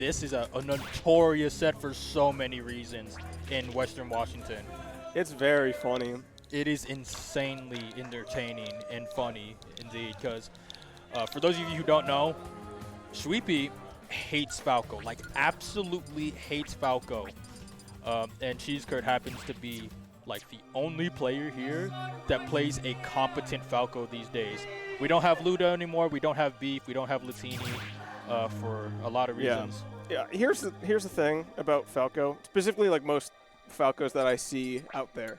this is a notorious set for so many reasons in Western Washington. It's very funny. It is insanely entertaining and funny indeed, because for those of you who don't know, Shweepy hates Falco, like absolutely hates Falco. And CheeseKerd happens to be like the only player here that plays a competent Falco these days. We don't have Luda anymore, we don't have Beef, we don't have Latini for a lot of reasons. Yeah, here's the thing about Falco, specifically like most Falcos that I see out there.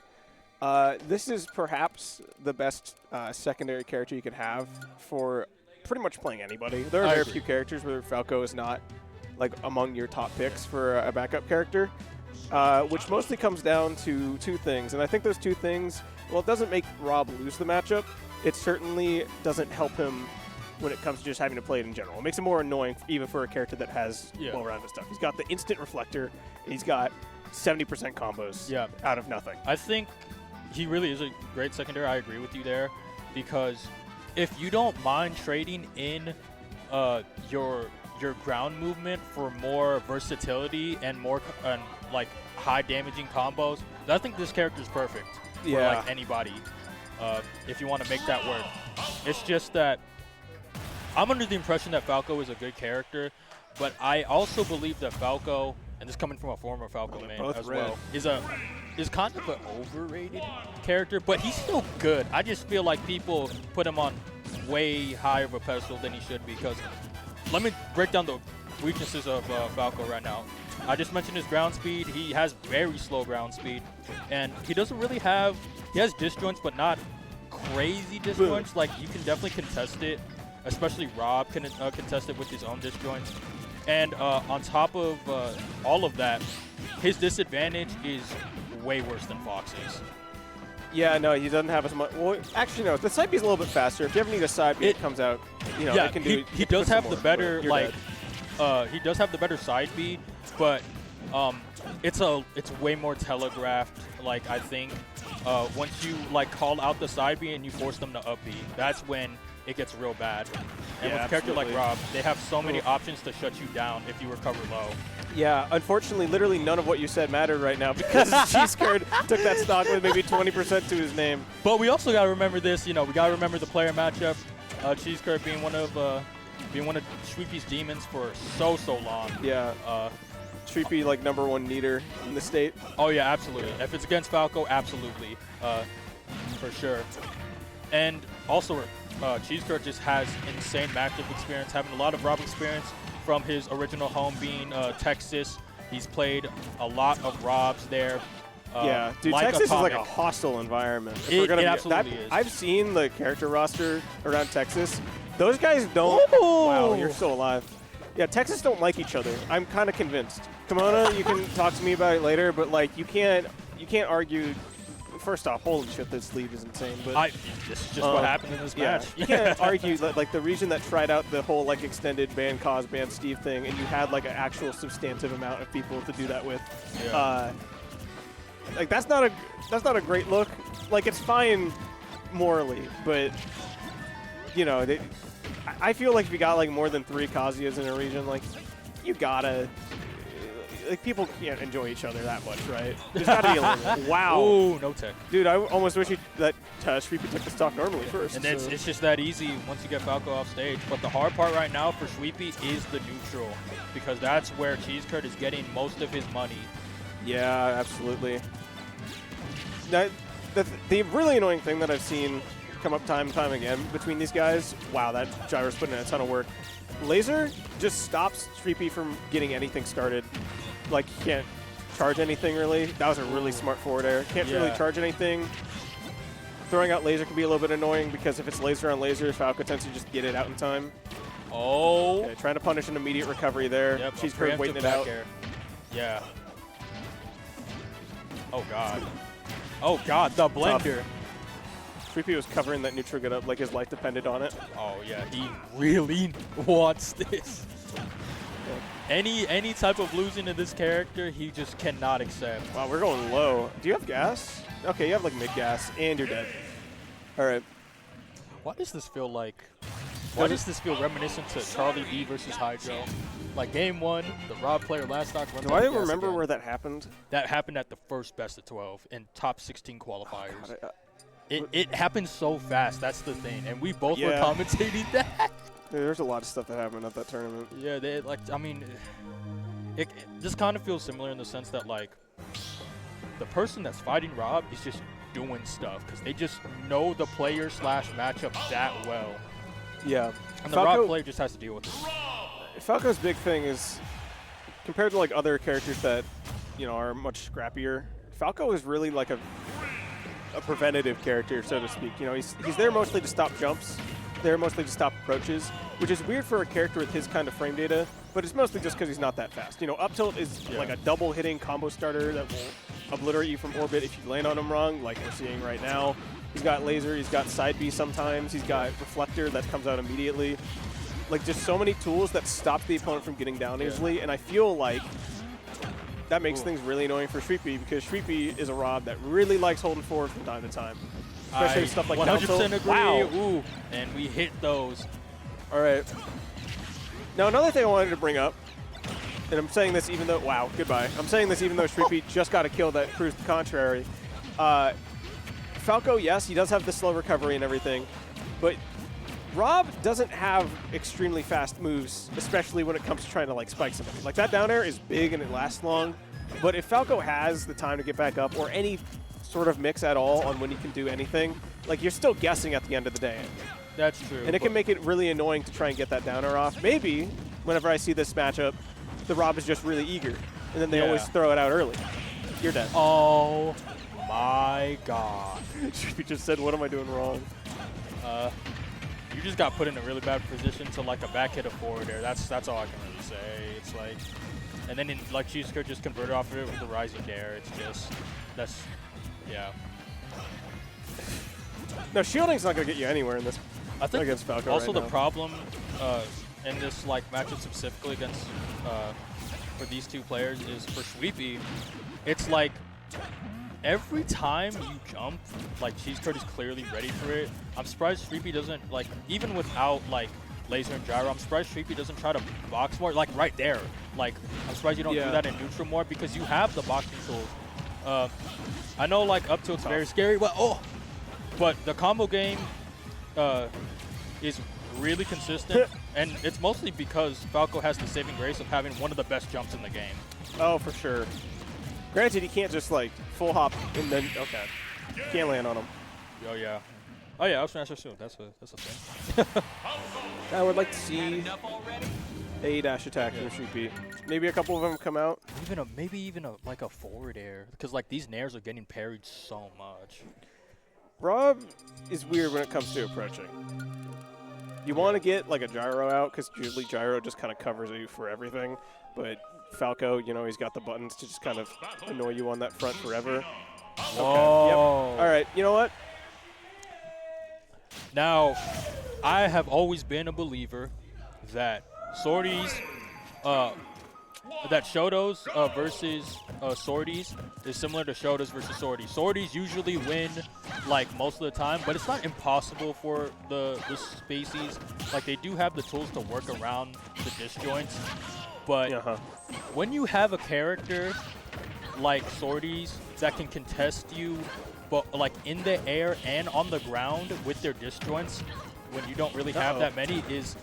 This is perhaps the best secondary character you could have for pretty much playing anybody. There are very few characters where Falco is not like among your top picks for a backup character, which mostly comes down to two things. And I think those two things, well, it doesn't make R.O.B lose the matchup. It certainly doesn't help him when it comes to just having to play it in general. It makes it more annoying even for a character that has well-rounded stuff. He's got the instant reflector, and he's got 70% combos out of nothing. I think he really is a great secondary. I agree with you there, because if you don't mind trading in your ground movement for more versatility and more like high damaging combos, I think this character is perfect for like anybody if you want to make that work. It's just that I'm under the impression that Falco is a good character, but I also believe that Falco, and this coming from a former Falco main as well, is kind of an overrated character, but he's still good. I just feel like people put him on way higher of a pedestal than he should be, because let me break down the weaknesses of Falco right now. I just mentioned his ground speed. He has very slow ground speed, and he doesn't really have, he has disjoints, but not crazy disjoints. Like, you can definitely contest it, especially R.O.B can contest it with his own disjoints. And on top of all of that, his disadvantage is way worse than Fox's. Yeah, no, he doesn't have as much. Well, actually, no. The side B is a little bit faster. If you ever need a side B, it comes out. You know, yeah, it can do. He does have the better he does have the better side B, but it's way more telegraphed. Like, I think once you like call out the side B and you force them to up B, that's when it gets real bad. And with a character like R.O.B, they have so many options to shut you down if you recover low. Yeah, unfortunately, literally none of what you said mattered right now, because CheeseKerd took that stock with maybe 20% to his name. But we also got to remember this. You know, we got to remember the player matchup. CheeseKerd being one of Shweepy's demons for so long. Yeah. Shweepy, like, #1 neater in the state. Oh yeah, absolutely. If it's against Falco, absolutely, for sure. And also, CheeseKerd just has insane matchup experience, having a lot of R.O.B experience from his original home being Texas. He's played a lot of R.O.Bs there. Yeah, dude, like Texas Atomic. is like a hostile environment. It absolutely is. I've seen the character roster around Texas. Those guys don't. Ooh. Wow, you're still alive. Yeah, Texas don't like each other. I'm kind of convinced. Kimona, you can talk to me about it later, but like you can't argue. First off, holy shit, this lead is insane. But this is just what happened in this match. You can't argue that, like, the region that tried out the whole like extended ban Cause, ban Steve thing, and you had like an actual substantive amount of people to do that with. Yeah. Like, that's not a great look. Like, it's fine morally, but you know, I feel like if you got like more than 3 Kazuya's in a region, like, you gotta. Like, people can't enjoy each other that much, right? There's got to be a limit. Wow. Ooh, no tech. Dude, I almost wish that Shweepy took the stock normally first. And it's just that easy once you get Falco off stage. But the hard part right now for Shweepy is the neutral, because that's where CheeseKerd is getting most of his money. Yeah, absolutely. Now, the really annoying thing that I've seen come up time and time again between these guys, wow, that Gyro's putting in a ton of work. Laser just stops Shweepy from getting anything started. Like, he can't charge anything, really. That was a really smart forward air. Can't really charge anything. Throwing out laser can be a little bit annoying, because if it's laser on laser, Falco tends to just get it out in time. Oh. Okay, trying to punish an immediate recovery there. Yep, CheeseKerd waiting it out. Air. Yeah. Oh, God. Oh, God, the blender. Shweepy was covering that neutral get up like his life depended on it. Oh, yeah, he really wants this. Any type of losing to this character, he just cannot accept. Wow, we're going low. Do you have gas? Okay, you have like mid gas, and you're dead. All right. Why does this feel like Why does this feel reminiscent to Charlie B versus Hydro? Like game 1, the R.O.B player last stock runs Do I remember where that happened? That happened at the first best of 12 in top 16 qualifiers. Oh, God, it happened so fast. That's the thing, and we both were commentating that. Yeah, there's a lot of stuff that happened at that tournament. Yeah, it just kind of feels similar in the sense that like the person that's fighting R.O.B is just doing stuff because they just know the player / matchup that well. Yeah, and the R.O.B player just has to deal with it. Falco's big thing is compared to like other characters that are much scrappier. Falco is really like a preventative character, so to speak. He's there mostly to stop jumps, there mostly to stop approaches, which is weird for a character with his kind of frame data, but it's mostly just because he's not that fast. Up tilt is like a double hitting combo starter that will obliterate you from orbit if you land on him wrong, like we're seeing right now. He's got laser, he's got side B sometimes, he's got reflector that comes out immediately. Like just so many tools that stop the opponent from getting down easily, and I feel like that makes things really annoying for Shweepy because Shweepy is a R.O.B that really likes holding forward from time to time. Especially stuff like 100% agree. Wow. Ooh, and we hit those. All right. Now another thing I wanted to bring up, and I'm saying this even though, wow, goodbye. I'm saying this even though Shweepy just got a kill that proves the contrary. Falco, yes, he does have the slow recovery and everything, but R.O.B doesn't have extremely fast moves, especially when it comes to trying to like spike somebody. Like that down air is big and it lasts long, but if Falco has the time to get back up or any sort of mix at all on when he can do anything, like you're still guessing at the end of the day. That's true. And it can make it really annoying to try and get that down air off. Maybe whenever I see this matchup, the R.O.B is just really eager, and then they always throw it out early. You're dead. Oh my God. You just said, what am I doing wrong? You just got put in a really bad position to like a back hit of forward air. That's all I can really say. It's like, and then like CheeseKerd just converted off of it with the rising dare. It's just, yeah. No, shielding's not going to get you anywhere in this. I think against Falco also right the now. problem in this like matchup specifically against for these two players is for Shweepy, it's like every time you jump, like CheeseKerd is clearly ready for it. I'm surprised Shweepy doesn't, like, even without like laser and gyro, I'm surprised Shweepy doesn't try to box more, like right there. Like, I'm surprised you don't do that in neutral more because you have the boxing tools. I know like up tilt's very scary, but the combo game is really consistent, and it's mostly because Falco has the saving grace of having one of the best jumps in the game. Oh, for sure. Granted, he can't just like full hop and then can't land on him. Oh yeah. Oh yeah, I was trying to soon. That's a thing. I would like to see a dash attack from Shweepy. Maybe a couple of them come out. Maybe even like a forward air, because like these nairs are getting parried so much. R.O.B is weird when it comes to approaching. You want to get like a gyro out because usually gyro just kind of covers you for everything, but Falco, he's got the buttons to just kind of annoy you on that front forever. Whoa. Yep. All right, you know what? Now, I have always been a believer that sorties, that Shotos versus sorties is similar to Shotos versus sorties. Sorties usually win like most of the time, but it's not impossible for the species. Like they do have the tools to work around the disjoints, but when you have a character like sorties that can contest you, but like in the air and on the ground with their disjoints, when you don't really have that many, is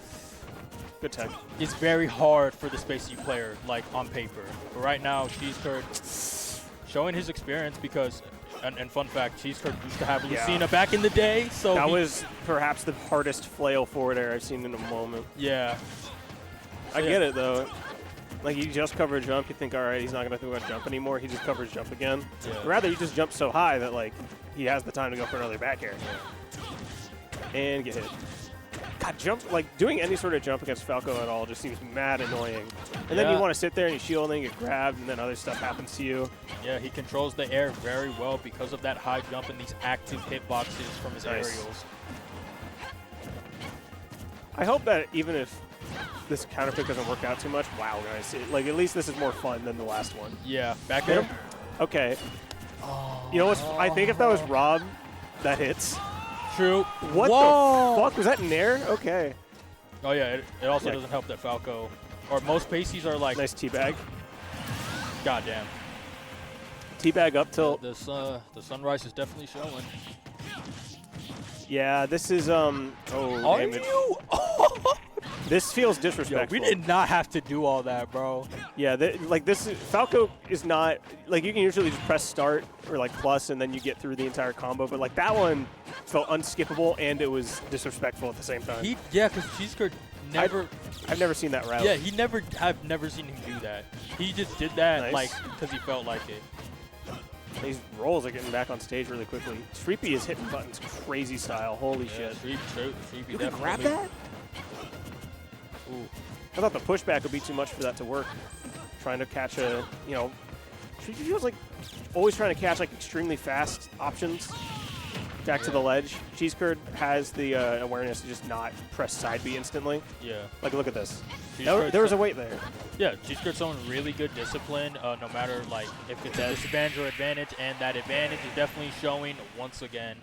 good tech. It's very hard for the Space U player, like on paper. But right now, CheeseKerd showing his experience because, and fun fact, CheeseKerd used to have Lucina back in the day, so that was perhaps the hardest flail forward air I've seen in a moment. Yeah. I get it though. Like you just cover a jump, you think, all right, he's not going to throw a jump anymore. He just covers jump again. Yeah. Rather, you just jump so high that like he has the time to go for another back air and get hit. God, jump, like doing any sort of jump against Falco at all just seems mad annoying. And then you want to sit there and you shield and you get grabbed and then other stuff happens to you. Yeah, he controls the air very well because of that high jump and these active hitboxes from his aerials. I hope that even if this counterpick doesn't work out too much, wow, guys, like at least this is more fun than the last one. Yeah, back there. Okay. You know what's, I think if that was R.O.B, that hits. True. What the fuck? Was that in air? Okay. Oh yeah, it also Yeah. doesn't help that Falco, or most pasties are like, Nice teabag. goddamn. Teabag up tilt. The sunrise is definitely showing. Yeah, this is Are damage. you? This feels Yo, disrespectful. we did not have to do all that, bro. Yeah, like this Falco is not like you can usually just press start or like plus and then you get through the entire combo, but like that one felt unskippable and it was disrespectful at the same time. Yeah, because CheeseKerd never. I've never seen that route. Yeah, I've never seen him do that. He just did that Nice. like because he felt like it. These rolls are getting back on stage really quickly. Shweepy is hitting buttons crazy style. Holy shit. Shweepy You can definitely. grab that? Ooh. I thought the pushback would be too much for that to work. Trying to catch a, Shweepy feels like always trying to catch like extremely fast options. Back to the ledge. CheeseKerd has the awareness to just not press side B instantly. Yeah. Like, look at this. CheeseKerd's There was a weight there. Yeah, CheeseKerd's showing really good discipline, no matter like if it's a disadvantage or advantage, and that advantage is definitely showing once again.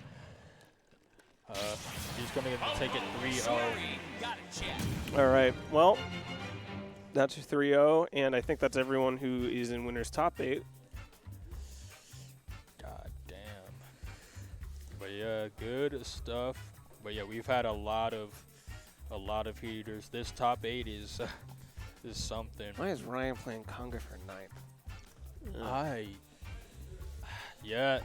He's going to take it 3-0. All right. Well, that's your 3-0, and I think that's everyone who is in winner's top 8. God damn. But yeah, good stuff. But yeah, we've had a lot of heaters. This top 8 is something. Why is Ryan playing Conga for 9? Yeah,